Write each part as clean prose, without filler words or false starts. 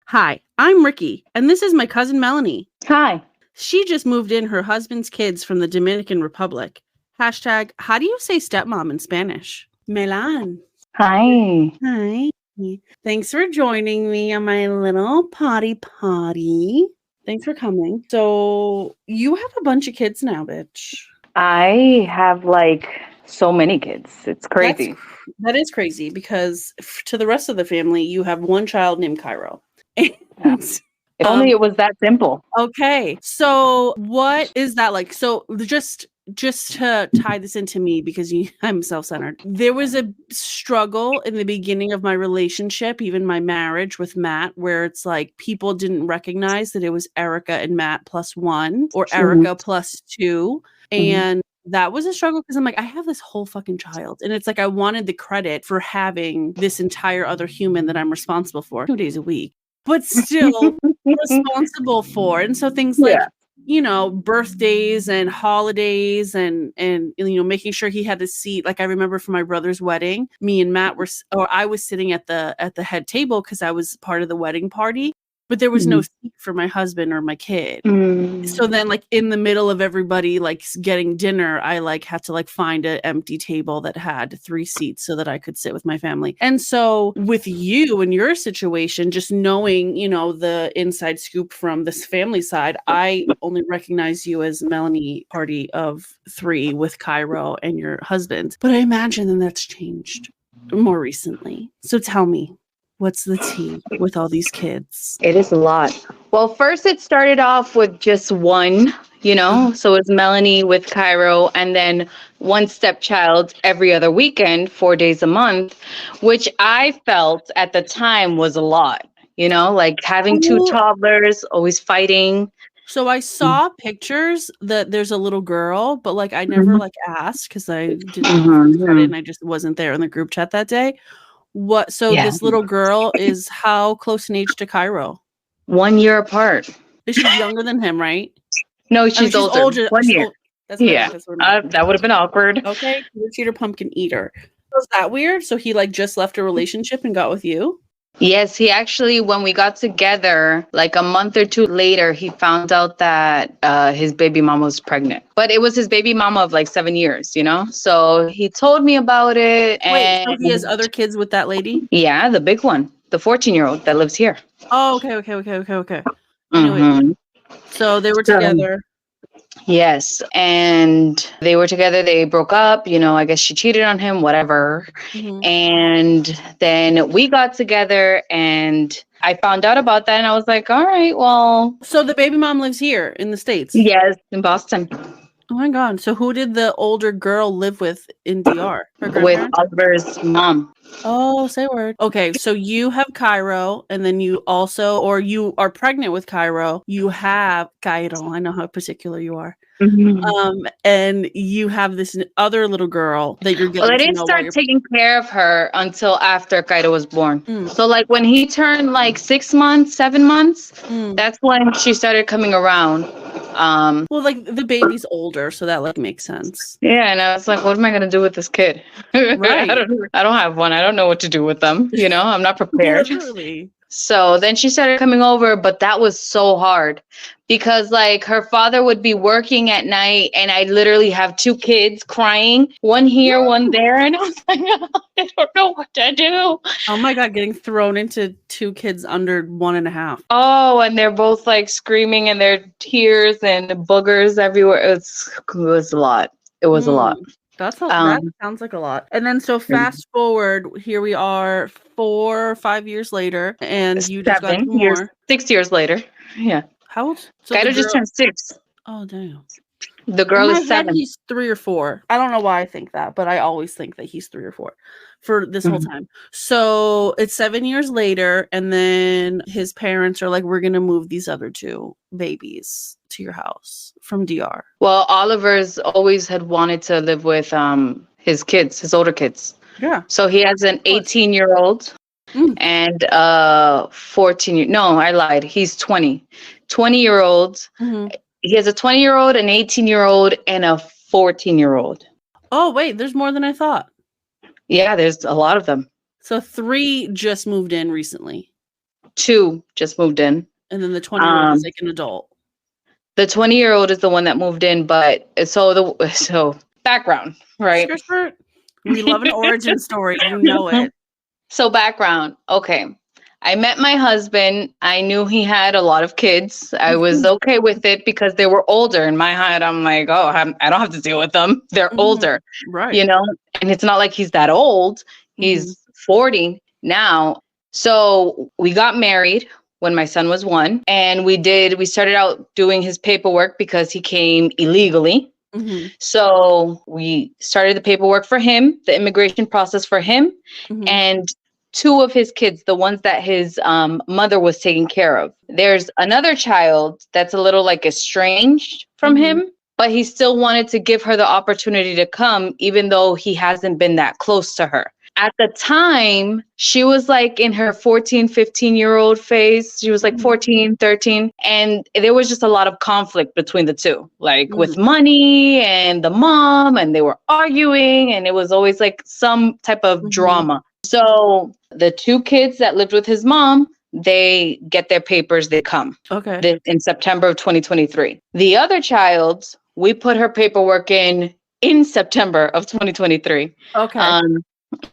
Hi, I'm Ricky, and this is my cousin Melanie. Hi. She just moved in her husband's kids from the Dominican Republic. Hashtag, how do you say stepmom in Spanish? Melan. Hi. Hi. Thanks for joining me on my little potty. Thanks for coming. So, you have a bunch of kids now, bitch. I have so many kids. It's crazy. That is crazy because to the rest of the family, you have one child named Cairo. Yeah. If only it was that simple. Okay. So what is that like? So just to tie this into me because I'm self-centered. There was a struggle in the beginning of my relationship, even my marriage with Matt, where it's like people didn't recognize that it was Erica and Matt plus one or Erica plus two. And that was a struggle because I'm like, I have this whole fucking child. And it's like, I wanted the credit for having this entire other human that I'm responsible for 2 days a week, but still responsible for. And so things like, birthdays and holidays and making sure he had a seat. Like I remember for my brother's wedding, me and Matt I was sitting at the head table because I was part of the wedding party, but there was no seat for my husband or my kid. So then like in the middle of everybody like getting dinner, I like had to like find an empty table that had 3 seats so that I could sit with my family. And so with you and your situation, just knowing, the inside scoop from this family side, I only recognize you as Melanie party of 3 with Cairo and your husband. But I imagine that's changed more recently. So tell me, what's the tea with all these kids? It is a lot. Well, first it started off with just one, so it's Melanie with Cairo and then one stepchild every other weekend, 4 days a month, which I felt at the time was a lot, like having 2 toddlers, always fighting. So I saw pictures that there's a little girl, but like I never like asked because I didn't and I just wasn't there in the group chat that day. This little girl is how close in age to Cairo? 1 year apart. She's younger than him, right? No, she's older. 1 year. That's that would have been awkward. Okay, cheater, pumpkin eater. Was that weird? So he like just left a relationship and got with you? Yes, he actually, when we got together, like a month or 2 later, he found out that his baby mama was pregnant. But it was his baby mama of like 7 years, So he told me about it. Wait, so he has other kids with that lady? Yeah, the big one, the 14-year-old that lives here. Oh, okay. Anyway, so they were together. Yes, and they were together. They broke up. I guess she cheated on him, whatever. And then we got together and I found out about that and I was like, all right, well. So the baby mom lives here in the States? Yes, in Boston. Oh my God. So who did the older girl live with in DR? With Oliver's mom. Oh, say word. Okay, so you have Cairo, and then you are pregnant with Cairo. You have Cairo. I know how particular you are. And you have this other little girl that you're getting. Well, I didn't start taking care of her until after Cairo was born. So like when he turned like 6 months, 7 months, that's when she started coming around. Well, like the baby's older, so that like makes sense. Yeah, and I was like, what am I gonna do with this kid? Right. I don't have one. I don't know what to do with them. I'm not prepared. Literally. So then she started coming over, but that was so hard because like her father would be working at night and I literally have 2 kids crying, one here, one there. And I was like, I don't know what to do. Oh my God, getting thrown into 2 kids under 1.5. Oh, and they're both like screaming and their tears and the boogers everywhere. It was a lot. It was a lot. That sounds like a lot. And then so fast forward, here we are 4 or 5 years later, and you just got 2 more. 6 years later. Yeah. How old? So Cairo just turned 6. Oh, damn. The girl is 7. He's 3 or 4. I don't know why I think that, but I always think that he's 3 or 4 for this whole time. So it's 7 years later, and then his parents are like, we're going to move these other 2 babies to your house from DR. Well, Oliver's always had wanted to live with his kids, his older kids. Yeah. So he has an 18-year-old and 14. No, I lied. He's 20. 20-year-old. He has a 20-year-old, an 18-year-old, and a 14-year-old. Oh, wait, there's more than I thought. Yeah, there's a lot of them. So 3 just moved in recently. 2 just moved in. And then the 20-year-old is like an adult. The 20-year-old is the one that moved in, but so background, right? Skirt. We love an origin story. You know it. So background. Okay. I met my husband. I knew he had a lot of kids. I was okay with it because they were older. In my head, I'm like, oh, I don't have to deal with them. They're older, right? You know, and it's not like he's that old. He's 40 now. So we got married when my son was 1, and we started out doing his paperwork because he came illegally. So we started the paperwork for him, the immigration process for him, and 2 of his kids, the ones that his mother was taking care of. There's another child that's a little like estranged from him, but he still wanted to give her the opportunity to come, even though he hasn't been that close to her. At the time, she was like in her 14, 15-year-old phase. She was like 14, 13. And there was just a lot of conflict between the 2, like with money and the mom, and they were arguing, and it was always like some type of drama. So the 2 kids that lived with his mom, they get their papers, they come. Okay. In September of 2023. The other child, we put her paperwork in September of 2023. Okay.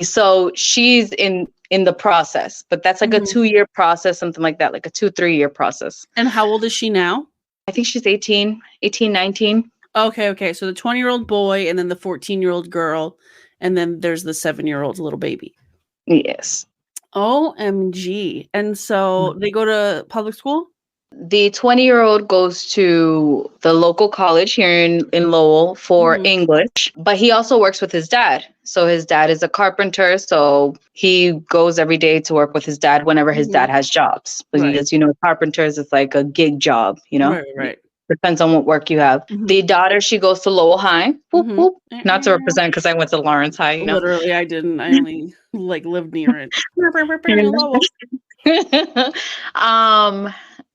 So she's in the process, but that's like a 2-year process, something like that, like a 2-3-year process. And how old is she now? I think she's 18, 19. Okay. So the 20-year-old boy, and then the 14-year-old girl, and then there's the 7-year-old little baby. Yes. OMG. And so they go to public school? The 20-year-old goes to the local college here in Lowell for English, but he also works with his dad. So his dad is a carpenter, so he goes every day to work with his dad whenever his dad has jobs. Because, carpenters, it's like a gig job, Right. Depends on what work you have. The daughter, she goes to Lowell High. Whoop, whoop. Not to represent because I went to Lawrence High, Literally, I didn't. I only lived near it.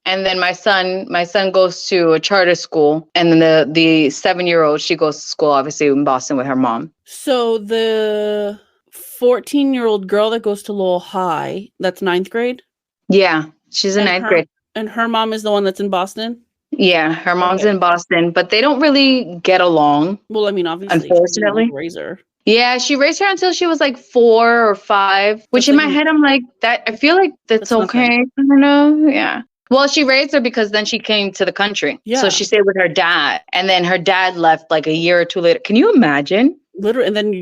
And then my son goes to a charter school, and then the 7-year-old, she goes to school obviously in Boston with her mom. So the 14-year-old girl that goes to Lowell High, that's 9th grade? Yeah, she's in 9th grade. And her mom is the one that's in Boston? Yeah, her mom's in Boston, but they don't really get along. Well, I mean, obviously, unfortunately, raise her. Yeah, she raised her until she was like 4 or 5, which in my head, I'm like, that. I feel like that's okay. I don't know. Yeah. Well, she raised her because then she came to the country. Yeah. So she stayed with her dad, and then her dad left like a year or 2 later. Can you imagine? Literally, and then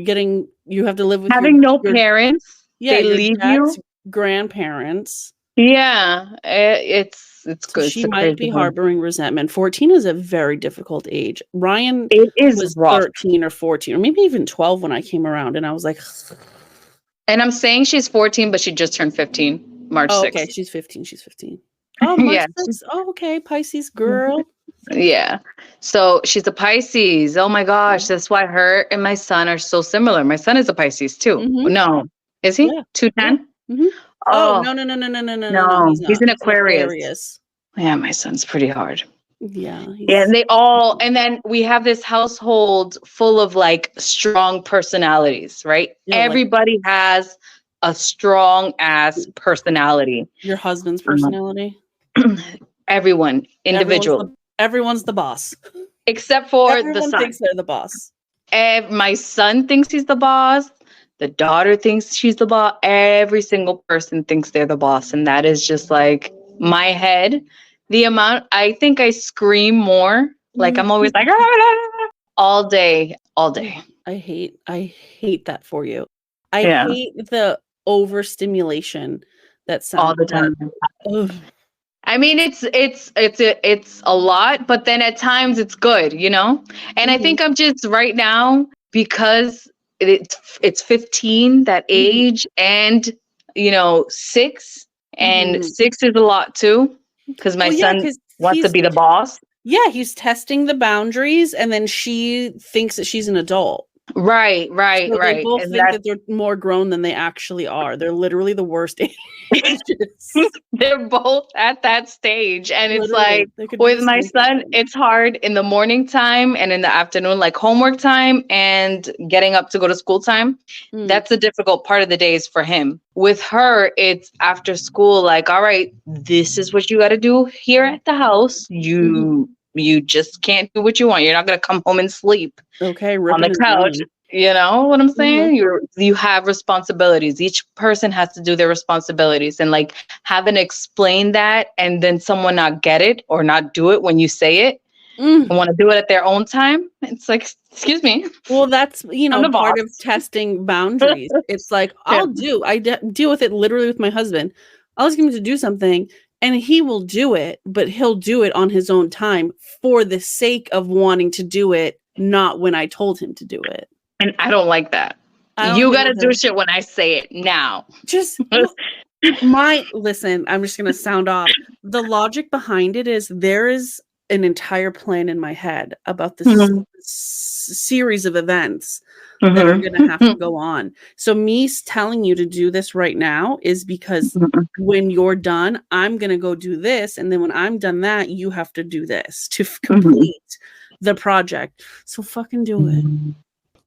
you have to live with having no parents. Yeah, they leave you. Grandparents. Yeah, it's good. She might be harboring resentment. 14 is a very difficult age. Ryan was rough. 13 or 14, or maybe even 12 when I came around, and I was like, and I'm saying she's 14, but she just turned 15 March 6th. Okay, she's 15. Oh, March 6th. Oh, okay, Pisces girl. Yeah. So she's a Pisces. Oh my gosh, that's why her and my son are so similar. My son is a Pisces too. No, is he? Yeah. 210? Yeah. Oh, no. No, he's an Aquarius. Yeah, my son's pretty hard. Yeah. Yeah, and then we have this household full of like strong personalities, right? Yeah, everybody has a strong ass personality. Your husband's personality? Everyone, individual. Everyone's the boss. Except for Everyone the son. Thinks they're the boss. My son thinks he's the boss. The daughter thinks she's the boss. Every single person thinks they're the boss. And that is just like my head. The amount, I think I scream more. Like I'm always like, all day. I hate that for you. I hate the overstimulation that sounds all the time. I mean, it's a lot, but then at times it's good, And I think I'm just right now, because it's 15, that age, and 6, and 6 is a lot too, because my son wants to be the boss. Yeah, he's testing the boundaries, and then she thinks that she's an adult. Right, right, So they right. both And think that they're more grown than they actually are. They're literally the worst ages. they're both at that stage. And it's like Literally, they could be with the my same son, person. it's hard in the morning time and in the afternoon, like homework time and getting up to go to school time. Mm, That's the difficult part of the days for him. With her, it's after school, like, all right, this is what you got to do here at the house. mhm. You just can't do what you want. You're not gonna come home and sleep Okay, on the ripping and couch. running. You know what I'm Mhm. saying? You have responsibilities. Each person has to do their responsibilities, and like having to explain that and then someone not get it or not do it when you say it Mm. and want to do it at their own time. It's like, excuse me, Well, that's, I'm the part boss. of testing boundaries. It's like, Yeah. deal with it literally with my husband. I'll ask him to do something and he will do it, but he'll do it on his own time for the sake of wanting to do it, not when I told him to do it. And I don't like that. I don't You deal got to with do it. shit when I say it now. Just listen, I'm just going to sound off. The logic behind it is there is an entire plan in my head about this Mhm. series of events that are Mhm. going to have to go on. So me telling you to do this right now is because when you're done, I'm going to go do this. And then when I'm done that, you have to do this to complete the project. So fucking do it.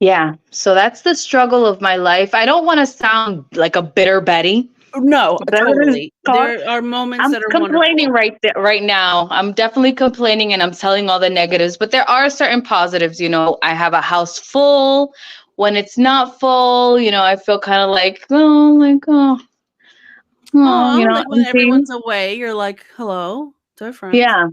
Yeah. So that's the struggle of my life. I don't want to sound like a bitter Betty. No, That is totally. thought. There are moments I'm that are complaining wonderful. right now. I'm definitely complaining and I'm telling all the negatives, but there are certain positives. You know, I have a house full. When it's not full, you know, I feel kind of like, you Oh, know, like when empty. everyone's away, you're like, hello, they're friends. Yeah.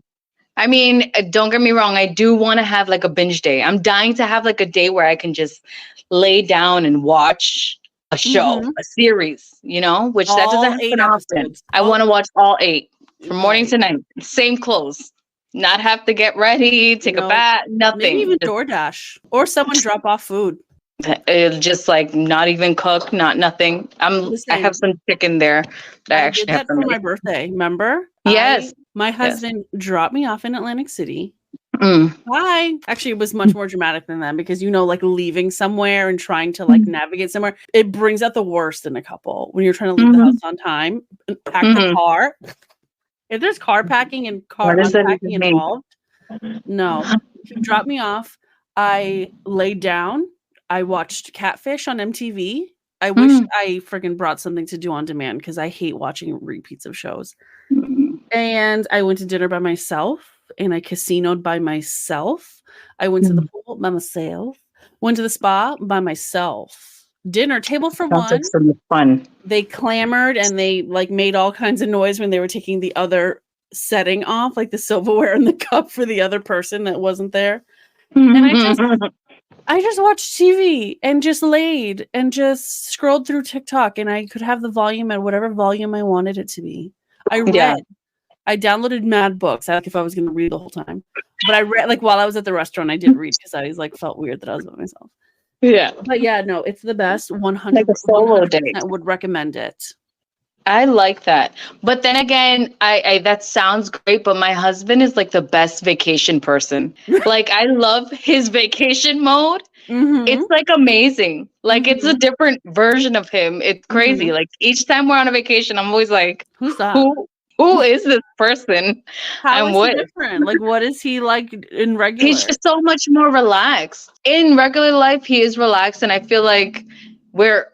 I mean, don't get me wrong. I do want to have like a binge day. I'm dying to have like a day where I can just lay down and watch a show, Mhm. a series, you know, which that doesn't All 8 happen often. episodes. I want to watch all 8 from morning Right. to night, same clothes, not have to get ready, take a No, bath, maybe nothing. even DoorDash or someone drop off food. Just like not even cook, not nothing. I have Listen, some chicken there that I I actually did have that to for my make. birthday. Remember? Yes, My yes. husband dropped me off in Atlantic City. Mm. Bye. Actually, it was much more dramatic than that because like leaving somewhere and trying to like navigate somewhere, it brings out the worst in a couple when you're trying to leave the house Mhm. on time, pack the Mhm. car. If there's car packing and car What does that unpacking even mean? involved, no. He dropped me off. I laid down. I watched Catfish on MTV. I wish Mm. I freaking brought something to do on demand because I hate watching repeats of shows. Mm. And I went to dinner by myself and I casinoed by myself. I went to the pool by myself. Went to the spa by myself. Dinner table for Sounds like one. some fun. They clamored and they like made all kinds of noise when they were taking the other setting off, like the silverware and the cup for the other person that wasn't there. And I just watched TV and just laid and just scrolled through TikTok and I could have the volume at whatever volume I wanted it to be. I read. Yeah. I downloaded mad books, like if I was gonna read the whole time. But I read like while I was at the restaurant, I did read because I was like felt weird that I was by myself. Yeah. But yeah, no, it's the best. Like 100 a solo date. would recommend it. I like that. But then again, I that sounds great, but my husband is like the best vacation person. Like I love his vacation mode. Mhm. It's like amazing. Like it's a Mhm. different version of him. It's crazy. Mhm. Like each time we're on a vacation, I'm always like, Who's that? who is this person? How I'm is he with. different? Like what is he like in regular? He's just so much more relaxed. In regular life, he is relaxed, and I feel like we're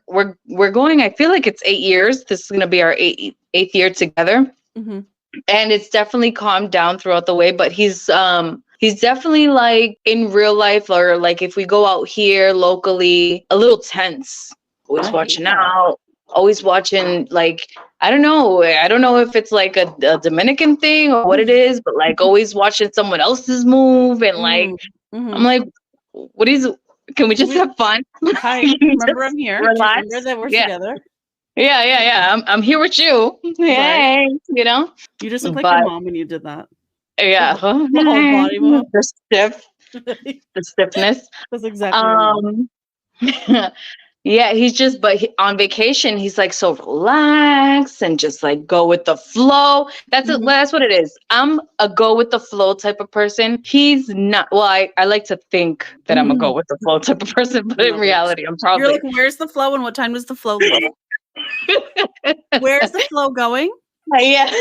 going. I feel like it's 8 years. This is gonna be our eighth year together, Mhm. and it's definitely calmed down throughout the way. But he's definitely like in real life, or like if we go out here locally, a little tense. Always I hate watching that. out. Always watching like I don't know. I don't know if it's like a Dominican thing or what it is, but like always watching someone else's move and like I'm Mhm. like, what is? Can we just have fun? Hi, Can we remember just I'm here. relax? Remember that we're Yeah, together. yeah. I'm here with you. Hey, you know. You just look like But your mom when you did that. yeah, The whole body move. the stiffness. That's exactly your mom. Um, Yeah, he's just, but on vacation, he's like so relaxed and just like go with the flow. That's what it is. I'm a go with the flow type of person. He's not. Well, I like to think that I'm a go with the flow type of person, but in reality, I'm You're probably. like, where's the flow and what time does the flow leave? Where's the flow going? Yeah.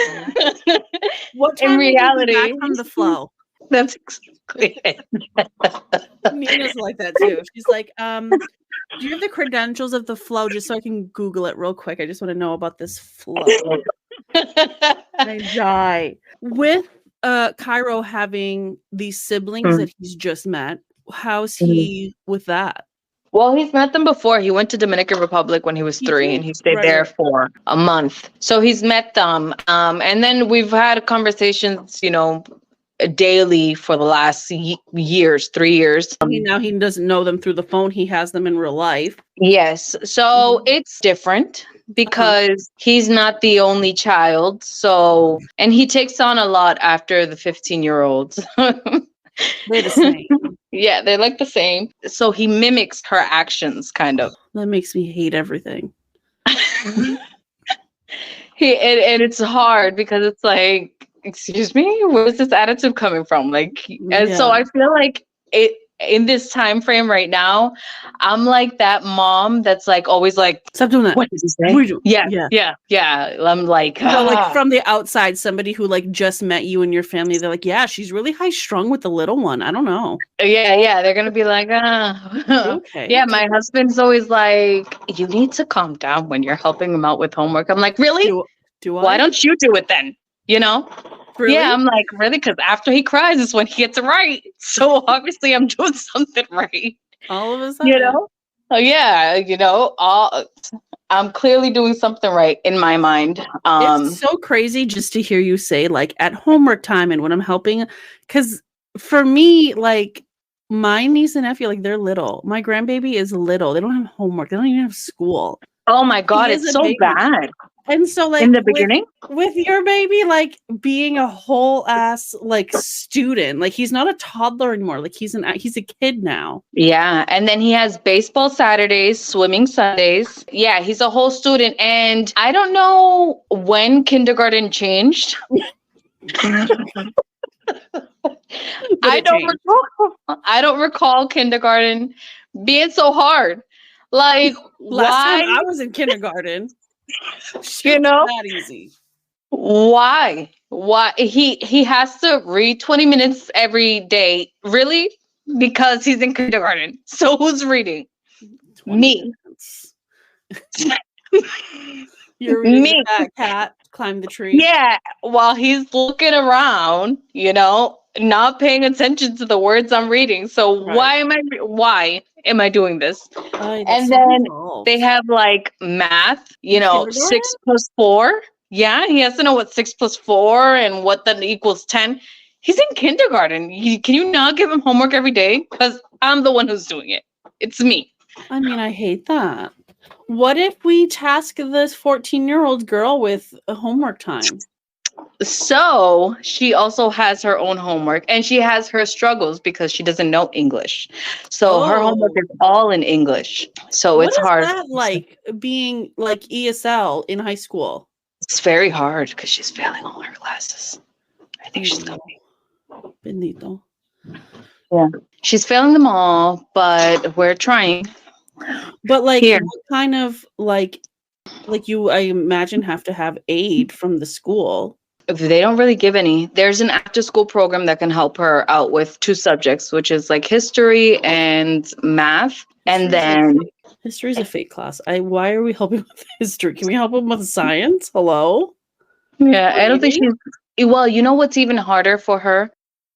What time In will you be reality, back from the flow? that's exactly it. Nina's like that too. She's like, do you have the credentials of the flow just so I can Google it real quick? I just want to know about this flow. I die. With Cairo having these siblings that he's just met, how's he with that? Well, he's met them before. He went to Dominican Republic when he was 3 and he stayed there for a month. So he's met them. And then we've had conversations, daily for the last years, 3 years. Now he doesn't know them through the phone. He has them in real life. Yes. So it's different because he's not the only child. So, and he takes on a lot after the 15-year-olds. They're the same. Yeah, they're like the same. So he mimics her actions, kind of. That makes me hate everything. And it's hard because it's like, excuse me, where's this attitude coming from? Like, and so I feel like in this time frame right now, I'm like that mom that's like always like, stop doing that. What did you say? Yeah. I'm like, like from the outside, somebody who like just met you and your family, they're like, yeah, she's really high strung with the little one. I don't know. Yeah. They're gonna be like, okay. Yeah, my husband's always like, you need to calm down when you're helping him out with homework. I'm like, really? Do I? Why don't you do it then? Really? Yeah, I'm like, really? Because after he cries is when he gets it right. So obviously I'm doing something right. All of a sudden. Oh yeah, I'm clearly doing something right in my mind. It's so crazy just to hear you say like at homework time and when I'm helping, because for me, like my niece and nephew, like they're little. My grandbaby is little. They don't have homework. They don't even have school. Oh my God, it's so bad. And so like in the beginning with your baby, like being a whole ass like student, like he's not a toddler anymore. Like he's a kid now. Yeah. And then he has baseball Saturdays, swimming Sundays. Yeah, he's a whole student. And I don't know when kindergarten changed. I don't recall kindergarten being so hard. Like last time I was in kindergarten. That easy. Why he has to read 20 minutes every day? Really? Because he's in kindergarten. So who's reading? Me. You're reading that cat climb the tree. Yeah, while he's looking around, not paying attention to the words I'm reading. So why am I doing this? And then they have like math, 6 plus 4. Yeah, he has to know what 6 plus 4 and what that equals 10. He's in kindergarten. Can you not give him homework every day? Because I'm the one who's doing it. It's me. I mean, I hate that. What if we task this 14-year-old girl with a homework time? So she also has her own homework and she has her struggles because she doesn't know English. So her homework is all in English. So it's hard. What is that like being like ESL in high school? It's very hard because she's failing all her classes. I think she's coming. Bendito. Yeah. She's failing them all, but we're trying. But like what kind of like you, I imagine, have to have aid from the school. They don't really give any. There's an after school program that can help her out with 2 subjects, which is like history and math. And then history is a fake class. Why are we helping with history? Can we help them with science? Hello? Yeah, I don't think she's, well, you know what's even harder for her?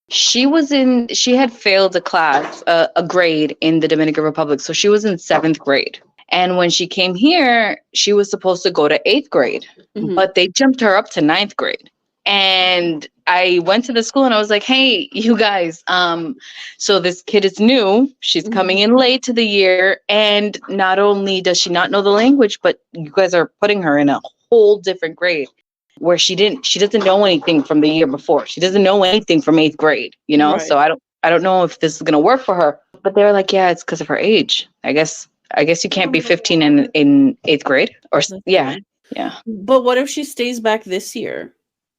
She had failed a class, a grade in the Dominican Republic. So she was in 7th grade. And when she came here, she was supposed to go to 8th grade, but they jumped her up to 9th grade. And I went to the school and I was like, hey, you guys, so this kid is new. She's coming in late to the year. And not only does she not know the language, but you guys are putting her in a whole different grade where she doesn't know anything from the year before. She doesn't know anything from 8th grade, Right. So I don't know if this is going to work for her. But they're like, yeah, it's because of her age. I guess I guess you can't be 15 in 8th grade or That's yeah, weird. yeah. But what if she stays back this year?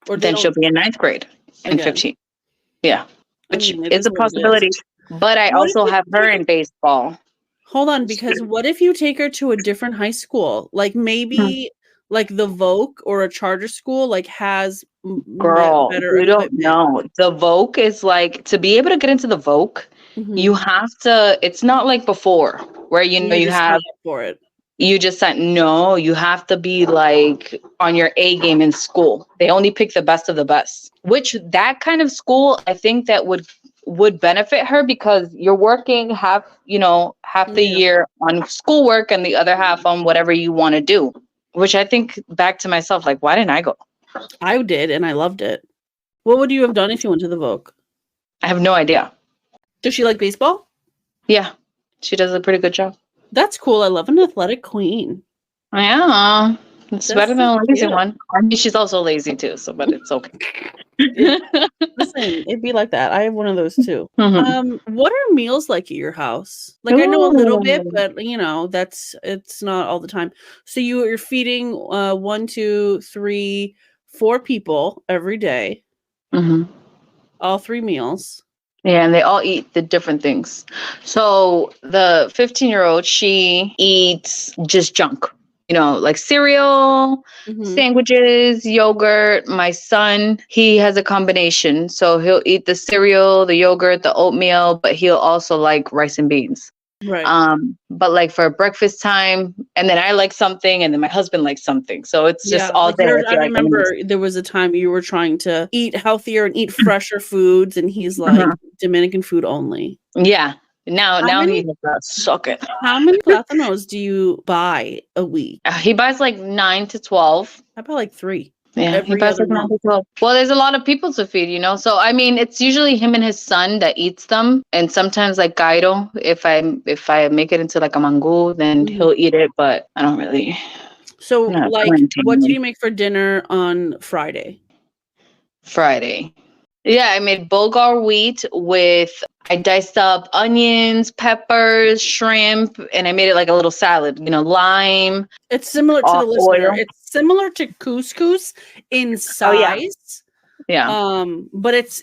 Or they Then she'll don't be in 9th grade in again? 15. Yeah, I which mean, it is is a what it is. possibility. But I What if also you have her take in her- baseball. Hold on, because what if you take her to a different high school? Like maybe like the Voc or a charter school like has Girl, better you don't equipment. know. The Voc is like, to be able to get into the Voc, you Mhm. have to, it's not like before where you know you just sign have, up for it. you just said no, you have to be like on your A game in school. They only pick the best of the best, which that kind of school, I think that would benefit her because you're working half, half the Yeah. year on schoolwork and the other half on whatever you want to do, which I think back to myself, like, why didn't I go? I did, and I loved it. What would you have done if you went to the Voc? I have no idea. Does she like baseball? Yeah, she does a pretty good job. That's cool. I love an athletic queen. Yeah, it's That's better than a so lazy cute. one. I mean, she's also lazy too, so but it's okay. Listen, it'd be like that. I have one of those too. Mhm. What are meals like at your house? Like I know a little bit, Ooh. but it's not all the time. So you're feeding 1, 2, 3, 4 people every day, Mhm. all 3 meals. Yeah, and they all eat the different things. So the 15-year-old, she eats just junk, like cereal, Mhm. sandwiches, yogurt. My son, he has a combination. So he'll eat the cereal, the yogurt, the oatmeal, but he'll also like rice and beans. Right. But like for breakfast time, and then I like something, and then my husband likes something. So it's just all like day. I remember there was a time you were trying to eat healthier and eat fresher foods, and he's like Dominican food only. Yeah. Now many- he has to suck it. How many plátanos do you buy a week? He buys like 9 to 12. I buy like 3. Yeah, he Every buys other like 9 month. to 12. Well, there's a lot of people to feed, So I mean, it's usually him and his son that eats them, and sometimes like Cairo, if I make it into like a mangú, then he'll eat it, but I don't really. So not like, planting what did them. you make for dinner on Friday? Friday. Yeah, I made Bulgar wheat I diced up onions, peppers, shrimp, and I made it like a little salad, lime. It's similar to the listener. Oil. It's similar to couscous in size. Yeah. But it's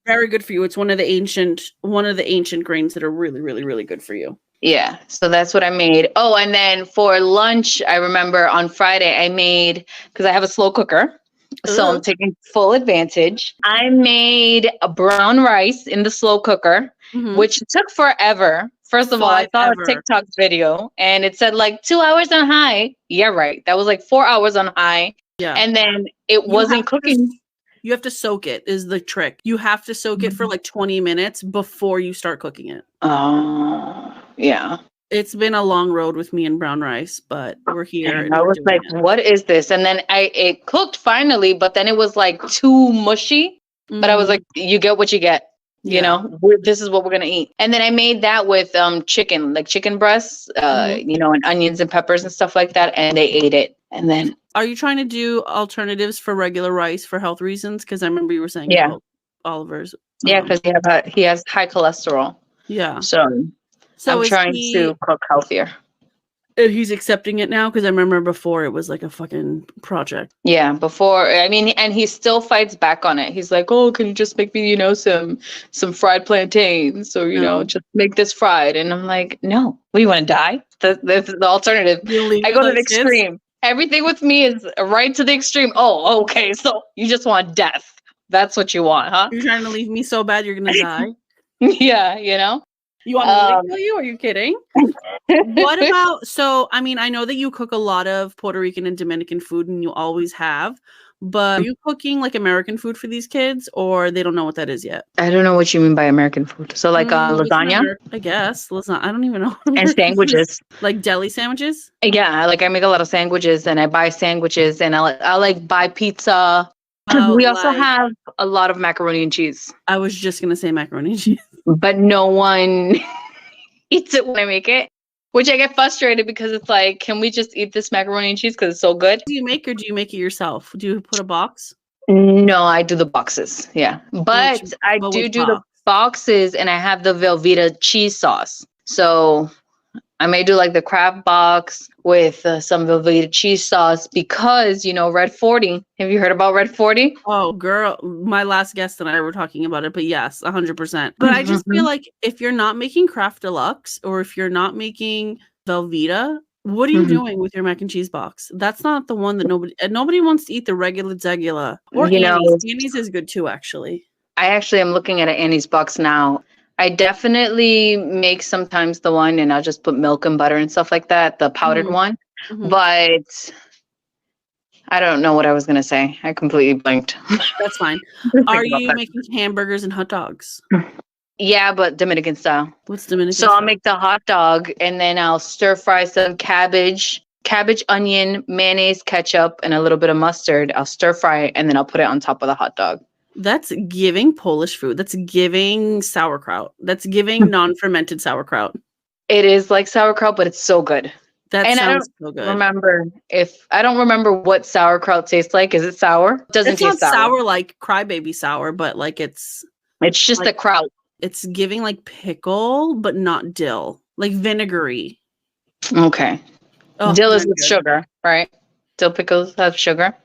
very good for you. It's one of the ancient grains that are really, really, really good for you. Yeah, so that's what I made. Oh, and then for lunch, I remember on Friday I made, because I have a slow cooker, so I'm taking full advantage. I made a brown rice in the slow cooker, which took forever. First of all, I saw a TikTok video and it said like 2 hours on high. Yeah, right. That was like 4 hours on high. Yeah. And then it wasn't cooking. You have to soak it is the trick. You have to soak it for like 20 minutes before you start cooking it. Oh, yeah. It's been a long road with me and brown rice, but we're here. And I was like, what is this? And then it cooked finally, but then it was like too mushy. But I was like, you get what you get. This is what we're going to eat. And then I made that with chicken, like chicken breasts, and onions and peppers and stuff like that. And they ate it. And then. Are you trying to do alternatives for regular rice for health reasons? Because I remember you were saying Oliver's. Yeah, because he has high cholesterol. Yeah. So I'm trying to cook healthier. He's accepting it now? Because I remember before it was like a fucking project. Yeah, before, I mean, and he still fights back on it. He's like, oh, can you just make me, some fried plantains or, just make this fried. And I'm like, no, what, do you want to die? That's the alternative. I go to the extreme. Everything with me is right to the extreme. Oh, okay. So you just want death. That's what you want, huh? You're trying to leave me so bad you're going to die? Yeah, You want me to kill you? Are you kidding? What about, so, I mean, I know that you cook a lot of Puerto Rican and Dominican food and you always have, but are you cooking like American food for these kids or they don't know what that is yet? I don't know what you mean by American food. So like lasagna? I guess. Lasagna. I don't even know. And sandwiches. Like deli sandwiches? Yeah, like I make a lot of sandwiches and I buy sandwiches and I like buy pizza. We also have a lot of macaroni and cheese. I was just going to say macaroni and cheese. But no one eats it when I make it, which I get frustrated because it's like, can we just eat this macaroni and cheese because it's so good? Do you make or do you make it yourself? Do you put a box? No, I do the boxes. Yeah. But I do the boxes and I have the Velveeta cheese sauce. So I may do like the Kraft box with some Velveeta cheese sauce because, Red 40. Have you heard about Red 40? Oh, girl, my last guest and I were talking about it, but yes, 100%. But I just feel like if you're not making Kraft Deluxe or if you're not making Velveeta, what are you doing with your mac and cheese box? That's not the one that nobody wants to eat the regular Zegula or Annie's. Annie's is good too, actually. I actually am looking at an Annie's box now. I definitely make sometimes the one and I'll just put milk and butter and stuff like that, the powdered one. But I don't know what I was going to say. I completely blanked. That's fine. Are you making hamburgers and hot dogs? Yeah, but Dominican style. What's Dominican style? So I'll make the hot dog and then I'll stir fry some cabbage, onion, mayonnaise, ketchup, and a little bit of mustard. I'll stir fry it and then I'll put it on top of the hot dog. That's giving Polish food. That's giving sauerkraut. That's giving non-fermented sauerkraut. It is like sauerkraut, but it's so good. That sounds so good. I don't remember what sauerkraut tastes like. Is it sour? It doesn't taste sour. Sour like crybaby sour, but like it's just like, the kraut. It's giving like pickle, but not dill. Like vinegary. Okay. Oh, dill is with sugar, right? Dill pickles have sugar.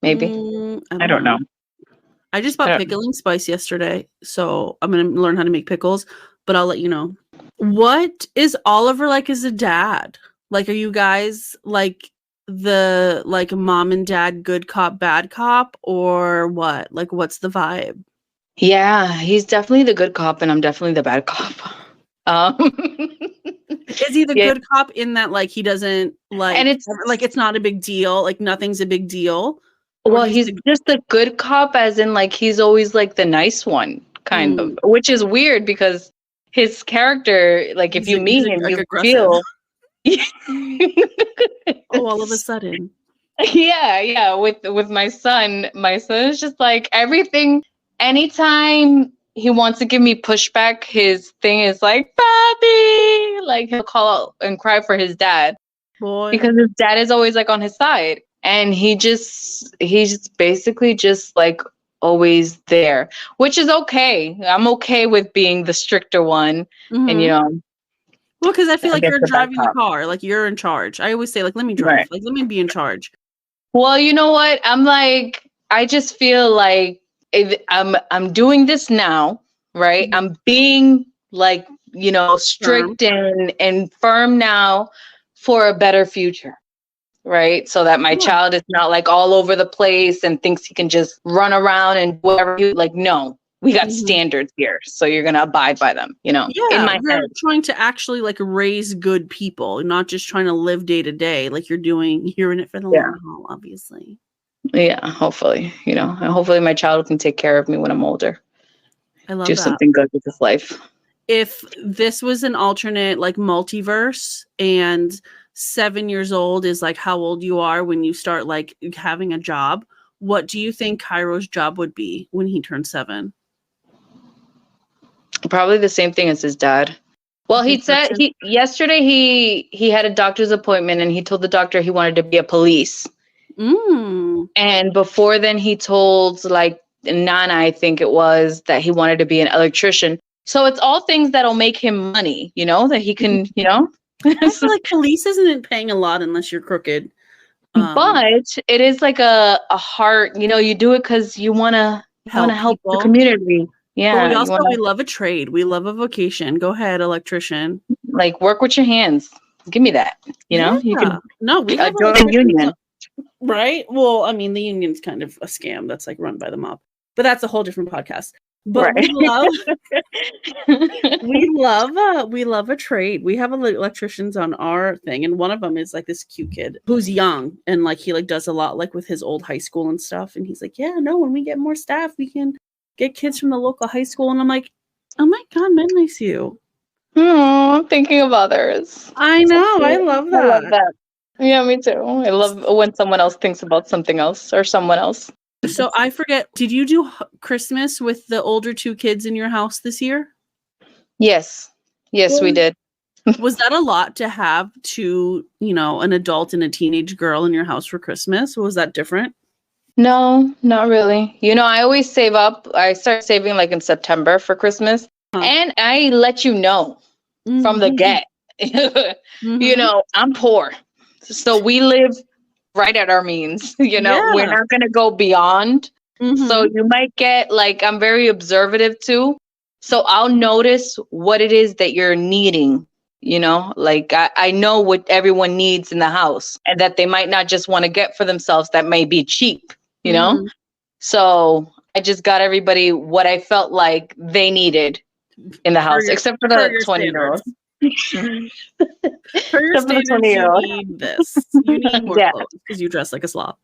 Maybe. I don't know. I just bought pickling spice yesterday, so I'm going to learn how to make pickles, but I'll let you know. What is Oliver like as a dad? Like, are you guys like the like mom and dad good cop, bad cop, or what? Like, what's the vibe? Yeah, he's definitely the good cop, and I'm definitely the bad cop. Is he the good cop in that like he doesn't like, and it's not a big deal, like nothing's a big deal? Well, he's just a good cop, as in like he's always like the nice one, kind of, which is weird because his character, like if you meet him, you feel. All of a sudden. Yeah. With my son is just like everything. Anytime he wants to give me pushback, his thing is like, "Papi!" Like he'll call out and cry for his dad, because his dad is always like on his side. And he's just basically just like always there, which is okay. I'm okay with being the stricter one. And, well, because I feel like you're driving the car, like you're in charge. I always say, like, let me drive, like, let me be in charge. Well, you know what? I'm like, I just feel like I'm doing this now, right? I'm being like, strict and firm now for a better future. Right. So that my child is not like all over the place and thinks he can just run around and whatever no, we got standards here. So you're going to abide by them, in my head. Trying to actually like raise good people, not just trying to live day to day. Like you're in it for the long haul, obviously. Yeah. Hopefully, hopefully my child can take care of me when I'm older. I love do that. Something good with his life. If this was an alternate like multiverse and 7 years old is like how old you are when you start like having a job, what do you think Cairo's job would be when he turns 7? Probably the same thing as his dad. Well, he said yesterday he had a doctor's appointment and he told the doctor he wanted to be a police. And before then he told like Nana, I think it was, that he wanted to be an electrician. So it's all things that'll make him money, that he can, I feel like police isn't paying a lot unless you're crooked. But it is like a heart, you do it because you want to help the community. Yeah. But we love a trade. We love a vocation. Go ahead, electrician. Like work with your hands. Give me that. You can we join a union. Right? Well, I mean, the union's kind of a scam that's like run by the mob. But that's a whole different podcast. But we love a trade. We have electricians on our thing, and one of them is like this cute kid who's young and like he like does a lot like with his old high school and stuff. And he's like, yeah, no, when we get more staff, we can get kids from the local high school. And I'm like, oh my God, men likes you. I'm thinking of others. I know. I love that. I love that. Yeah, me too. I love when someone else thinks about something else or someone else. So I forget, did you do Christmas with the older 2 kids in your house this year? Yes, we did. Was that a lot to have an adult and a teenage girl in your house for Christmas? Was that different? No, not really. I always save up. I start saving like in September for Christmas. And I let you know from the get. You know, I'm poor. So we live right at our means. You know, we're Yeah. not going to go beyond. So you might get like, I'm very observative too. So I'll notice what it is that you're needing. You know, like I know what everyone needs in the house and that they might not just want to get for themselves that may be cheap, you know? So I just got everybody what I felt like they needed in the house, except for the 20-year-old. For your standards, you need this. You need more Yeah. clothes because you dress like a slob.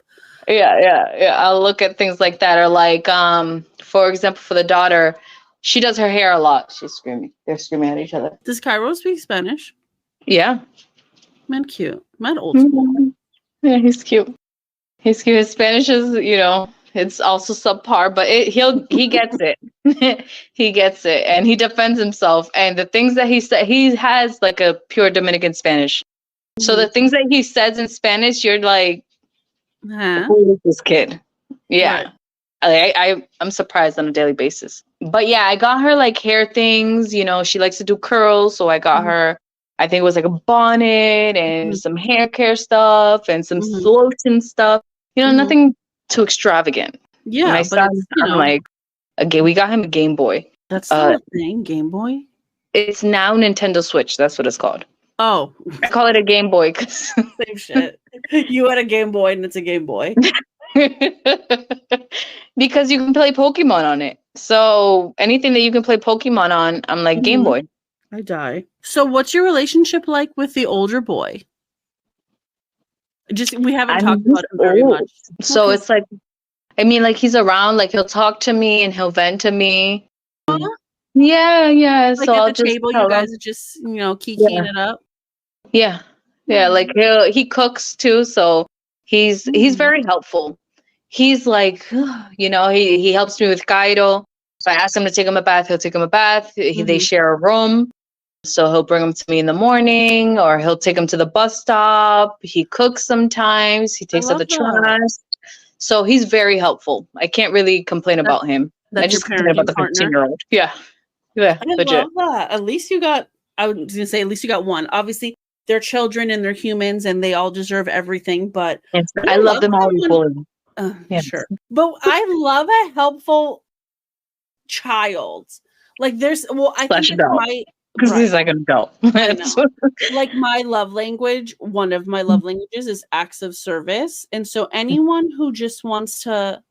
Yeah. I'll look at things like that. Or like, for example, for the daughter, she does her hair a lot. She's screaming. They're screaming at each other. Does Cairo speak Spanish? Yeah. Man, cute. Man, old school. Yeah, he's cute. He's cute. His Spanish is, you know, it's also subpar, but he gets it. He gets it, and he defends himself. And the things that he said, he has like a pure Dominican Spanish. So the things that he says in Spanish, you're like, who is this kid? Yeah. Right. I'm surprised on a daily basis. But yeah, I got her like hair things. You know, she likes to do curls, so I got her. I think it was like a bonnet and some hair care stuff and some lotion stuff. You know, nothing too extravagant. Yeah, my but son, it's, you I'm know, like, okay, we got him a Game Boy. that's not a thing. Game Boy. It's now Nintendo Switch. That's what it's called. Oh, I call it a Game Boy because same shit. You had a Game Boy and it's a Game Boy. because you can play Pokemon on it. So anything that you can play Pokemon on, I'm like, Game Boy. I die. So what's your relationship like with the older boy? Just we haven't talked about it very much. So it's like, I mean, like he's around, like he'll talk to me and he'll vent to me. Yeah. Like so at I'll the just table, you guys are just, you know, kikiing it up. Yeah. Like he cooks too, so he's very helpful. He's like, you know, he helps me with Kaido. If I ask him to take him a bath, he'll take him a bath. They share a room. So he'll bring him to me in the morning, or he'll take him to the bus stop. He cooks sometimes. He takes out the trash. So he's very helpful. I can't really complain about him. I just complain about the 15-year-old. Yeah. I love that. At least you got, I was going to say, at least you got one. Obviously, they're children and they're humans and they all deserve everything. But I love them all equally. Sure. But I love a helpful child. Like there's, well, I think it's because he's like an adult. Like my love language, one of my love languages is acts of service. And so anyone who just wants to,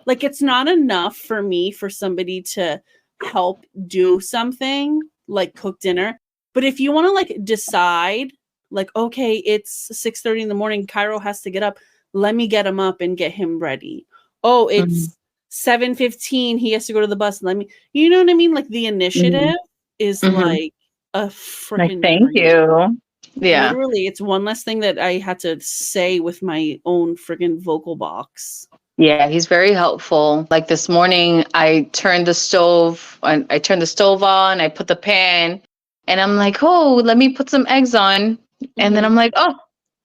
like, it's not enough for me for somebody to help do something like cook dinner. But if you want to like decide, like, okay, it's 6:30 in the morning, Cairo has to get up. Let me get him up and get him ready. Oh, it's 7:15. He has to go to the bus. Let me, you know what I mean? Like the initiative is like a freaking thank you. Yeah. Literally, it's one less thing that I had to say with my own freaking vocal box. Yeah, he's very helpful. Like this morning, I turned the stove on, I put the pan, and I'm like, oh, let me put some eggs on. And then I'm like, oh,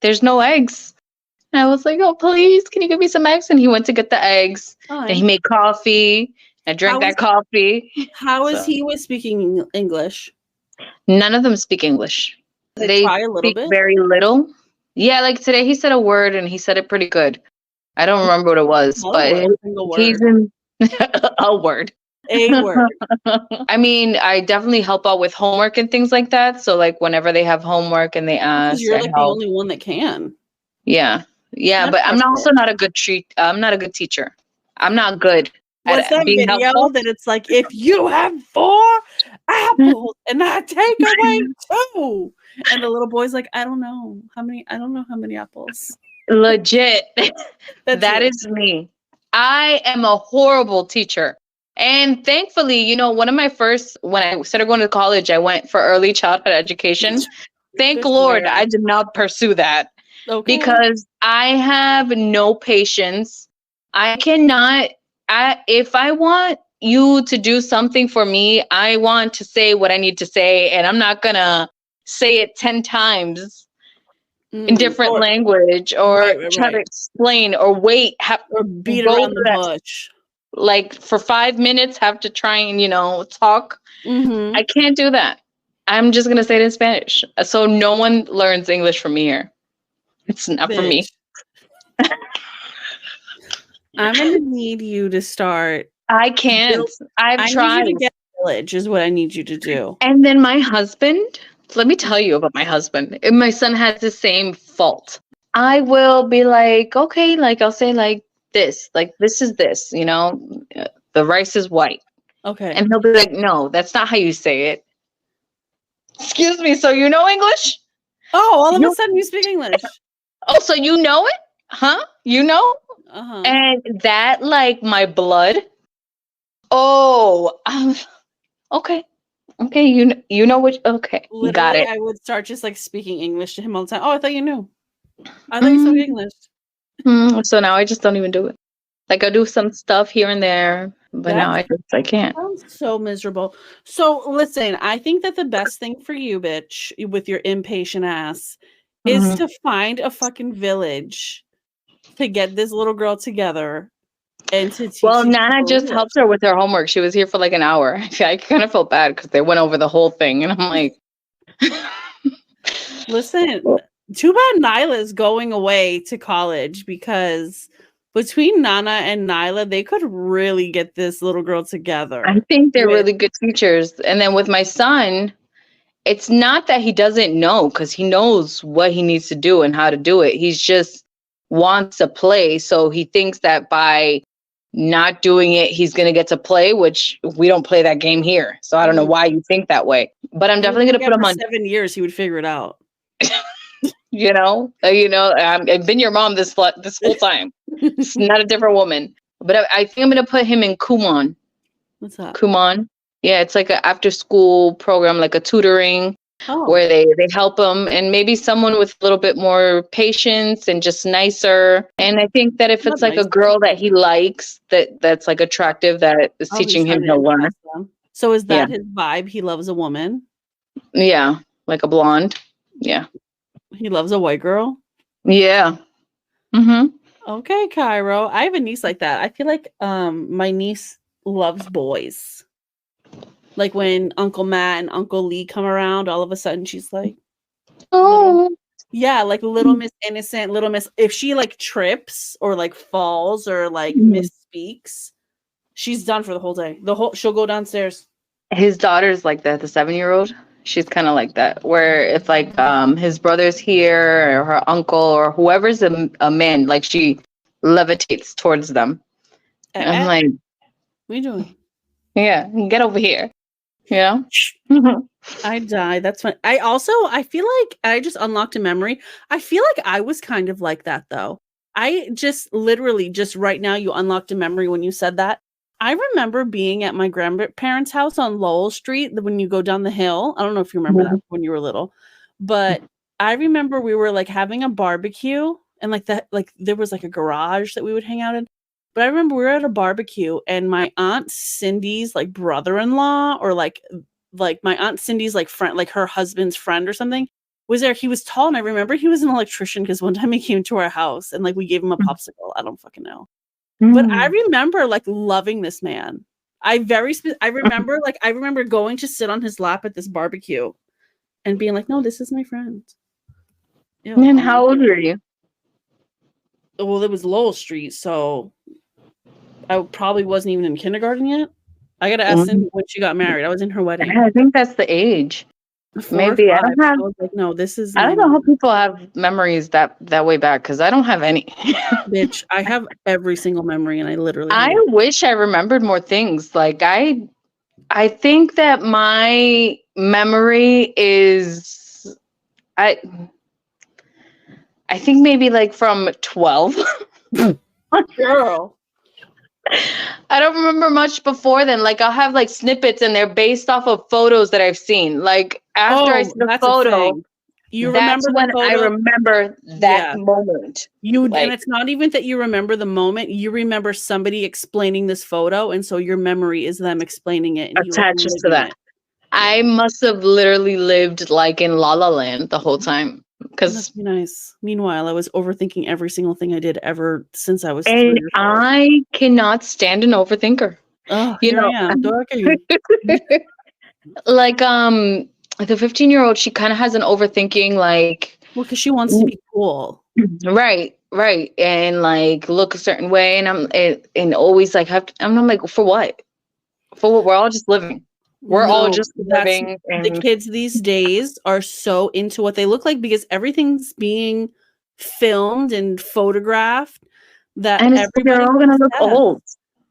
there's no eggs. And I was like, oh, please, can you give me some eggs? And he went to get the eggs, and he made coffee. I drank that coffee. How is he with speaking English? None of them speak English. They try a little bit? Very little. Yeah, like today he said a word, and he said it pretty good. I don't remember what it was, but he's in a word. A word. I mean, I definitely help out with homework and things like that. So like whenever they have homework and they ask, you're like the only one that can. Yeah. But I'm also not a good I'm not a good teacher. I'm not good. What's that video helpful? That it's like, if you have 4 apples and I take away 2, and the little boy's like, I don't know how many apples. Legit. That is me. I am a horrible teacher. And thankfully, you know, one of my first, when I started going to college, I went for early childhood education. Thank Lord I did not pursue that. Okay. Because I have no patience. I cannot, if I want you to do something for me, I want to say what I need to say, and I'm not going to say it 10 times in different language or try to explain or wait. Or beat around the bush. Like for 5 minutes, have to try and, you know, talk. I can't do that. I'm just gonna say it in Spanish. So no one learns English from me here. It's not for me. Bitch. I'm gonna need you to start. I can't. I've I tried. need you to get a village is what I need you to do. And then my husband, let me tell you about my husband. And my son has the same fault. I will be like, okay, like I'll say like this is this, you know, the rice is white. Okay. And he'll be like, no, that's not how you say it. Excuse me, so you know English? Oh, all of a sudden you speak English. Oh, so you know it? Huh? You know? Uh-huh. And that, like, my blood. Oh, okay. Okay, you know what? Okay, Literally, got it. I would start just like speaking English to him all the time. Oh, I thought you knew. I thought you spoke English. So now I just don't even do it. Like I do some stuff here and there, but now I can't. Sounds so miserable. So listen, I think that the best thing for you, bitch, with your impatient ass, is to find a fucking village to get this little girl together and to teach. Well, Nana just helped her with her homework. She was here for like an hour. I kind of felt bad because they went over the whole thing, and I'm like, listen, too bad Nyla's going away to college because between Nana and Nyla, they could really get this little girl together. I think they're really good teachers. And then with my son, it's not that he doesn't know, because he knows what he needs to do and how to do it. He's just wants to play. So he thinks that by not doing it, he's going to get to play, which we don't play that game here. So I don't know why you think that way. But I'm definitely going to put him on. 7 years, he would figure it out. I've been your mom this whole time. It's not a different woman. But I think I'm going to put him in Kumon. What's that? Kumon. Yeah, it's like an after school program, like a tutoring, where they help him, and maybe someone with a little bit more patience and just nicer. And I think that if it's like a girl that he likes, that's like attractive, that is teaching him to learn. So is that his vibe? He loves a woman? Yeah, like a blonde. Yeah. He loves a white girl? Yeah. Mm-hmm. Okay, Cairo. I have a niece like that. I feel like my niece loves boys. Like when Uncle Matt and Uncle Lee come around, all of a sudden she's like, oh, yeah, like little Miss Innocent, little Miss. If she like trips or like falls or like misspeaks, she's done for the whole day. She'll go downstairs. His daughter's like that, the 7-year-old. She's kind of like that, where if like his brother's here or her uncle or whoever's a man, like she levitates towards them. And I'm like, what are you doing? Yeah, get over here. Yeah. I died. That's fun. I feel like I just unlocked a memory. I feel like I was kind of like that though. I just literally just right now you unlocked a memory when you said that. I remember being at my grandparents' house on Lowell Street when you go down the hill. I don't know if you remember that when you were little, but I remember we were like having a barbecue and like that, like there was like a garage that we would hang out in. But I remember we were at a barbecue and my Aunt Cindy's like brother-in-law or like my Aunt Cindy's like friend, like her husband's friend or something was there. He was tall and I remember he was an electrician because one time he came to our house and like we gave him a popsicle. I don't fucking know. But I remember like loving this man. I remember going to sit on his lap at this barbecue and being like, no, this is my friend. And how old were you? Well, it was Lowell Street, so I probably wasn't even in kindergarten yet. I gotta ask Cindy when she got married. I was in her wedding. I think that's the age. Maybe I don't have. I was like, no, this is. I don't know how people have memories that way back because I don't have any. Bitch, I have every single memory, and I literally. I wish I remembered more things. Like I think that my memory is, I think maybe like from 12. Girl. I don't remember much before then. Like I'll have like snippets and they're based off of photos that I've seen. Like after I see the photo, you remember when I remember that moment. And it's not even that you remember the moment, you remember somebody explaining this photo, and so your memory is them explaining it and attaches to that. I must have literally lived like in La La Land the whole time. Must be nice. Meanwhile, I was overthinking every single thing I did ever since I was. And I cannot stand an overthinker. Oh, you know, like the 15-year-old, she kind of has an overthinking, like, Well, because she wants to be cool. right, right, and like look a certain way, and and always like I'm like, for what? For what? We're all just living. We're all No, just that's living, the and kids these days are so into what they look like because everything's being filmed and photographed that it's like you're everybody's all gonna look obsessed. old.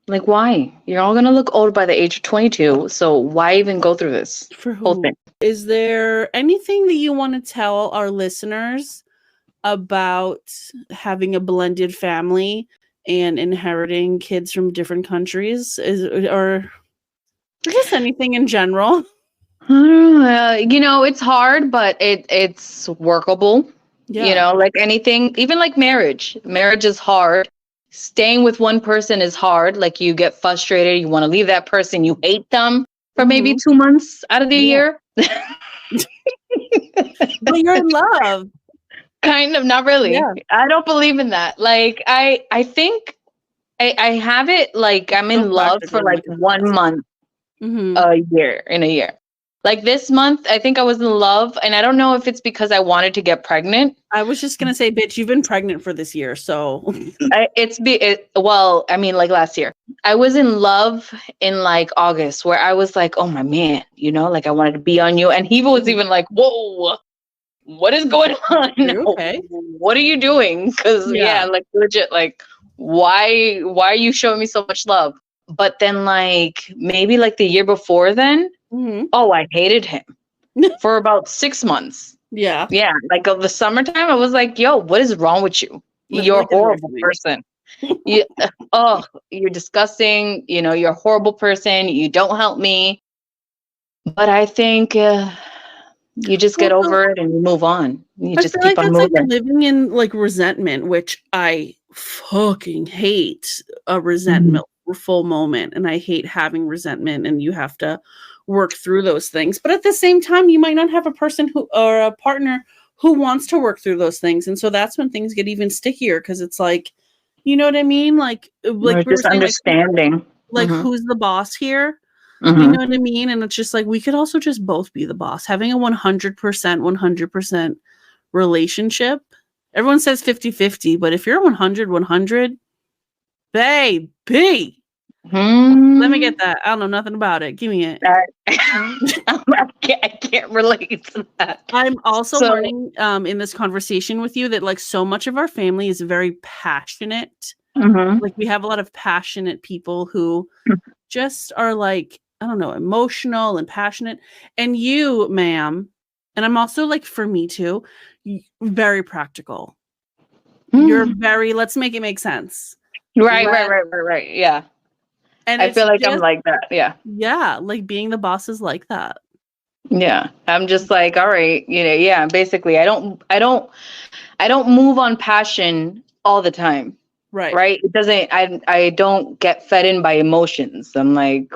Like, why? You're all gonna look old by the age of 22. So why even go through this For whole who? thing? Is there anything that you want to tell our listeners about having a blended family and inheriting kids from different countries? Or just anything in general? You know, it's hard, but it's workable. You Yeah. know, like anything, even like marriage. Marriage is hard. Staying with one person is hard. Like you get frustrated, you want to leave that person, you hate them for maybe Mhm. 2 months out of the Yeah. year. But you're in love. Kind of, not really. Yeah. I don't believe in that. Like I think I have it like I'm So in love for practical, like like it's 1 month Mhm. a year in a year. Like this month, I think I was in love, and I don't know if it's because I wanted to get pregnant. I was just gonna say, bitch, you've been pregnant for this year, so Well, I mean, like last year, I was in love in like August, where I was like, oh my man, you know, like I wanted to be on you, and he was even like, whoa, what is going on? are you okay? What are you doing? Because Yeah. like legit, like why are you showing me so much love? But then like maybe like the year before then, Mhm. oh, I hated him for about 6 months. Yeah. Yeah, like of the summertime, I was like, yo, what is wrong with you? You're Literally a get away horrible from me. person. You, oh, you're disgusting. You know, you're a horrible person. You don't help me. But I think you just get Well, so over it and you move on. You I just feel keep like on that's like moving. living in like resentment, which I fucking hate a Mhm. resentful moment. And I hate having resentment and you have to work through those things. But at the same time, you might not have a person who or a partner who wants to work through those things. And so that's when things get even stickier because it's like, you know what I mean? Like Or we were just saying, understanding. like Hmm. who's the boss here? You Hmm. know what I mean? And it's just like we could also just both be the boss. Having a 100% relationship. Everyone says 50-50, but if you're 100, baby, let me Hmm. get that. I don't know nothing about it. Give me it. I, I can't relate to that. I'm also So, learning in this conversation with you that like so much of our family is very passionate. mhm. Like we have a lot of passionate people who just are like, I don't know, emotional and passionate. And you, ma'am, and I'm also like for me too, very practical. You're Mm. very, let's make it make sense. Let Right. Yeah. And I it's feel like I'm just like that. Yeah. yeah, like being the boss is like that. Yeah. I'm just like, all right, you know, yeah, basically I don't move on passion all the time, Right. right? It doesn't I don't get fed in by emotions. I'm like,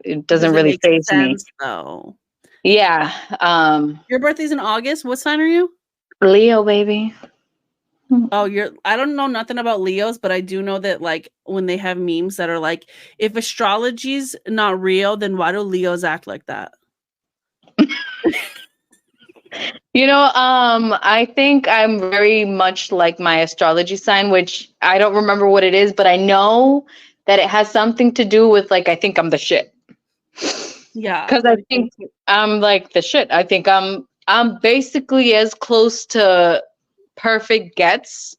it doesn't Does it really make faze me. sense though? Yeah. Your birthday's in August. What sign are you? Leo baby. Oh, I don't know nothing about Leos, but I do know that like when they have memes that are like, if astrology's not real, then why do Leos act like that? You know, I think I'm very much like my astrology sign, which I don't remember what it is, but I know that it has something to do with like I think I'm the shit. Yeah. Because I think I'm like the shit. I think I'm basically as close to perfect gets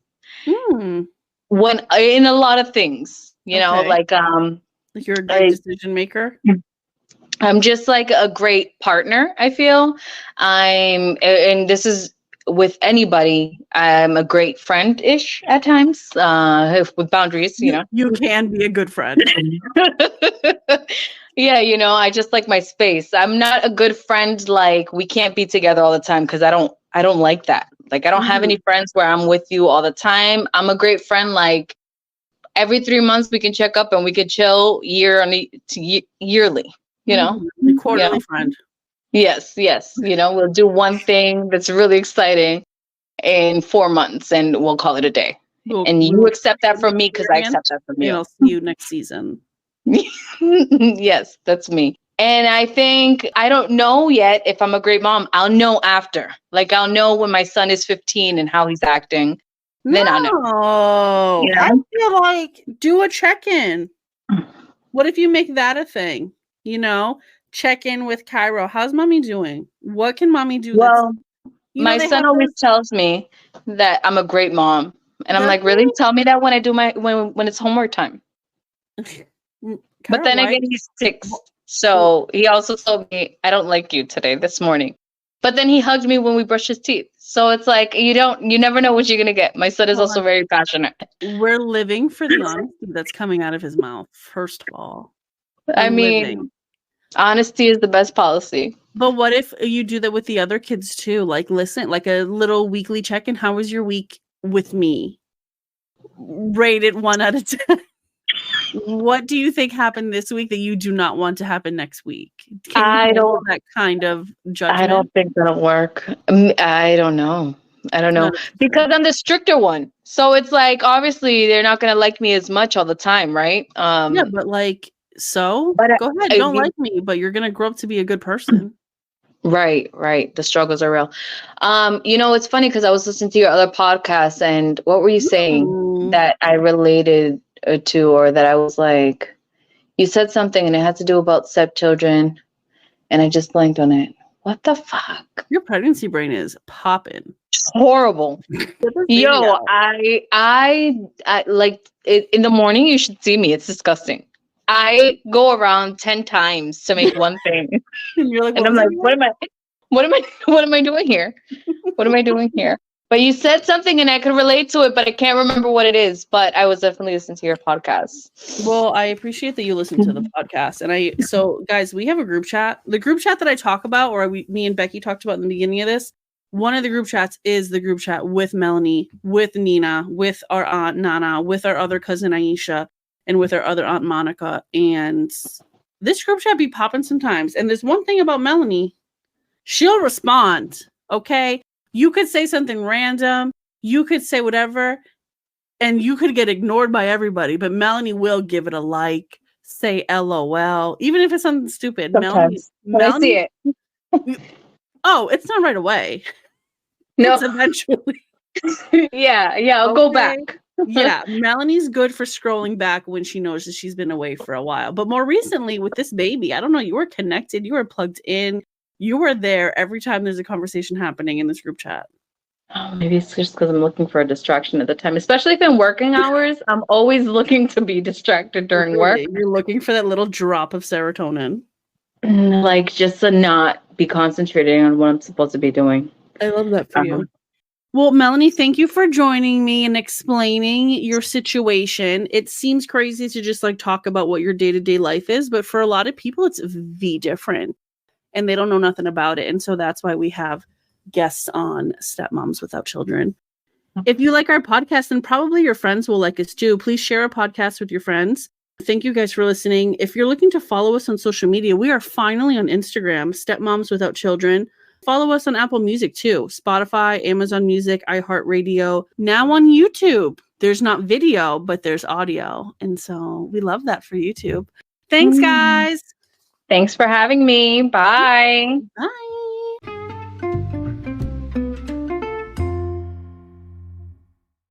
Hmm. when in a lot of things, you know, Okay. like Like you're a great I, decision maker. I'm just like a great partner, I feel. And this is with anybody, I'm a great friend-ish at times, with boundaries, you You can be a good friend. know. Yeah, you know, I just like my space. I'm not a good friend, like we can't be together all the time because I don't like that. Like I don't have Mhm. any friends where I'm with you all the time. I'm a great friend, like every 3 months we can check up and we can chill yearly, you know? Mhm. Like You quarterly know? friend. Yes. You know, we'll do one thing that's really exciting in 4 months and we'll call it a day. And you We'll accept that from me because I experience, accept that from and you. I'll see you next season. Yes, that's me. And I think, I don't know yet if I'm a great mom. I'll know after. Like, I'll know when my son is 15 and how he's acting. Then I'll know. No, You I know? feel like do a check-in. What if you make that a thing? You know, check in with Cairo. How's mommy doing? What can mommy do that's, Well, you know, my they son have always those. tells me that I'm a great mom. And I'm That's like, really? Tell me that when I do when it's homework time. it. But Cairo, then why? again, he's 6. So he also told me, I don't like you today, this morning. But then he hugged me when we brushed his teeth. So it's like, you never know what you're going to get. My son is Hold also on. very passionate. We're living for the honesty that's coming out of his mouth, first of all. I We're living. mean, honesty is the best policy. But what if you do that with the other kids too? Like, listen, like a little weekly check-in. How was your week with me? Rated 1 out of 10. What do you think happened this week that you do not want to happen next week? Can you I handle don't that kind of I judgment? don't think that'll work. I don't know. I don't know. Not Because I'm the stricter one. So it's like, obviously they're not going to like me as much all the time, right? yeah, but like, so But go ahead. I Don't mean, like me, but you're gonna grow up to be a good person. right. The struggles are real. It's funny because I was listening to your other podcast, and what were you saying Mm. that I related to, or that I was like, you said something and it had to do about stepchildren, and I just blanked on it. What the fuck? Your pregnancy brain is popping. Horrible. Yo, I like it, in the morning. You should see me. It's disgusting. I go around 10 times to make one thing, And you're like, and what I'm was like, it? what am I doing here? What am I doing here? But you said something, and I could relate to it, but I can't remember what it is. But I was definitely listening to your podcast. Well, I appreciate that you listen to the podcast. And so guys, we have a group chat. The group chat that I talk about, or me and Becky talked about in the beginning of this, one of the group chats is the group chat with Melanie, with Nina, with our aunt Nana, with our other cousin Aisha, and with our other aunt Monica. And this group chat be popping sometimes. And there's one thing about Melanie, she'll respond. Okay. You could say something random, you could say whatever, and you could get ignored by everybody, but Melanie will give it a like, say LOL, even if it's something stupid. Sometimes when I see it. Oh, it's not right away. No. It's eventually. yeah, I'll go back. Yeah, Melanie's good for scrolling back when she knows that she's been away for a while. But more recently with this baby, I don't know, you were connected, you were plugged in, you were there every time there's a conversation happening in this group chat. Oh, maybe it's just because I'm looking for a distraction at the time, especially if in working hours. I'm always looking to be distracted during work. You're looking for that little drop of serotonin. Like, just to not be concentrating on what I'm supposed to be doing. I love that for you. Well, Melanie, thank you for joining me and explaining your situation. It seems crazy to just like talk about what your day-to-day life is, but for a lot of people, it's different and they don't know nothing about it. And so that's why we have guests on Stepmoms Without Children. If you like our podcast, then probably your friends will like us too. Please share a podcast with your friends. Thank you guys for listening. If you're looking to follow us on social media, we are finally on Instagram, Stepmoms Without Children. Follow us on Apple Music too, Spotify, Amazon Music, iHeartRadio, now on YouTube. There's not video, but there's audio. And so we love that for YouTube. Thanks, guys. Thanks for having me. Bye. Bye.